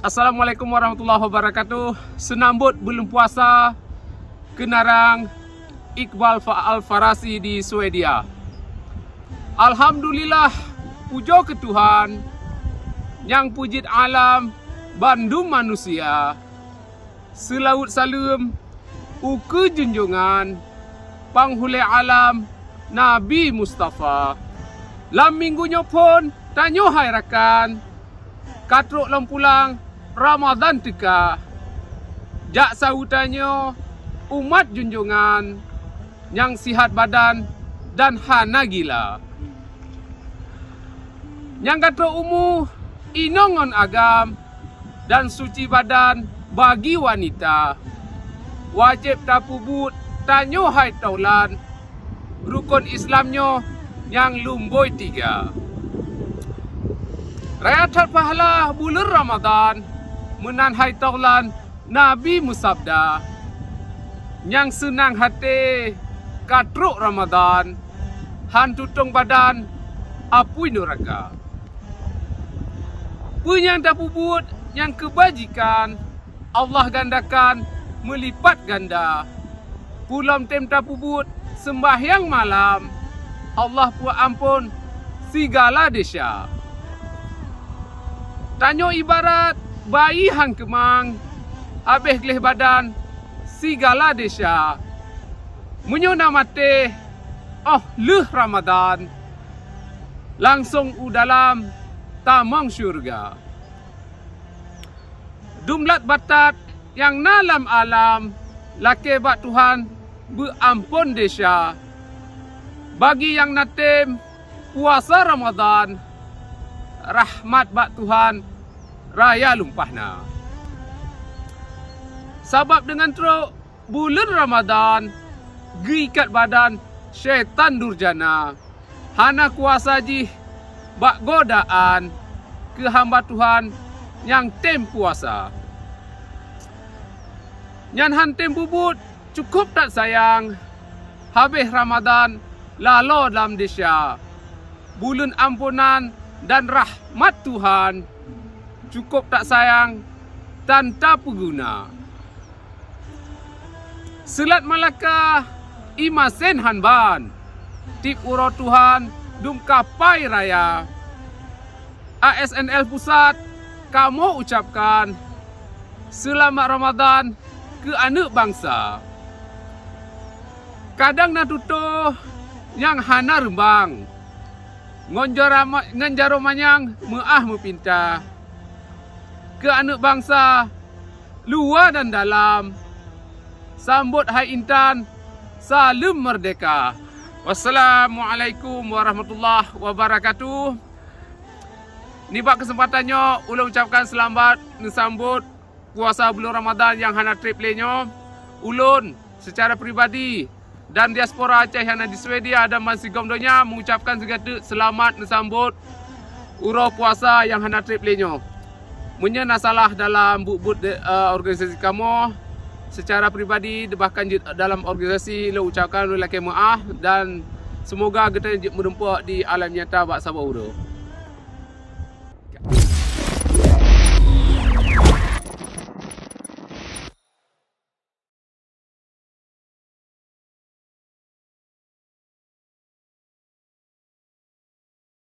Assalamualaikum warahmatullahi wabarakatuh. Senambut bulan puasa, Kenarang Iqbal Al-Farasi di Swedia. Alhamdulillah, pujo ke Tuhan yang pujit alam bandung manusia. Selaut salam uke junjungan panghule alam Nabi Mustafa. Lam minggunya pun tanyo hai rakan katruk lampulang Ramadan teka. Jak sautanyo umat junjungan yang sihat badan dan hana gila. Yang kata umu inongon agam dan suci badan bagi wanita. Wajib tapubut tanyo hai taulan rukun Islamnyo yang lumboi 3. Rayatat pahala bulan Ramadan menan hai taulan Nabi musabda yang senang hati katruk Ramadan han tutung badan apui neraka. Punyang tapubut yang kebajikan Allah gandakan melipat ganda. Pulam tem tapubut sembahyang malam Allah puak ampun segala desya. Tanyo ibarat bayi hang kemang habis geleh badan segala desya. Munyo namate leh Ramadan langsung dalam tamang syurga. Dumlat batat yang nalam alam lake bak Tuhan berampun desya. Bagi yang natem puasa Ramadan rahmat bak Tuhan raya lumpahna. Sebab dengan teruk bulan Ramadan gikat badan syaitan durjana. Hana kuasa jih bak godaan ke hamba Tuhan yang tem puasa. Nyan han tem bubut cukup tak sayang habis Ramadan lalo dalam desya. Bulan ampunan dan rahmat Tuhan cukup tak sayang tanpa pengguna. Selat Malaka imasen hanban tip uro Tuhan dum kapai raya. ASNL Pusat kamu ucapkan selamat Ramadan ke anak bangsa. Kadang na tutuh yang hana rembang nganjaro manyang meah mepinta ke anak bangsa luar dan dalam. Sambut hai intan salam merdeka. Wassalamualaikum warahmatullahi wabarakatuh. Ni bak kesempatannya ulun ucapkan selamat disambut puasa bulan Ramadan yang hana triplenyo. Ulun secara pribadi dan diaspora Aceh yang ada di Swedia dan masih gomdonya mengucapkan segala selamat disambut uro puasa yang hana triplenyo. Munya nasalah dalam buk-buk organisasi kamu secara pribadi bahkan dalam organisasi lo ucapkan lo laki maaf dan semoga kita menempuk di alam nyata bak sabah uro.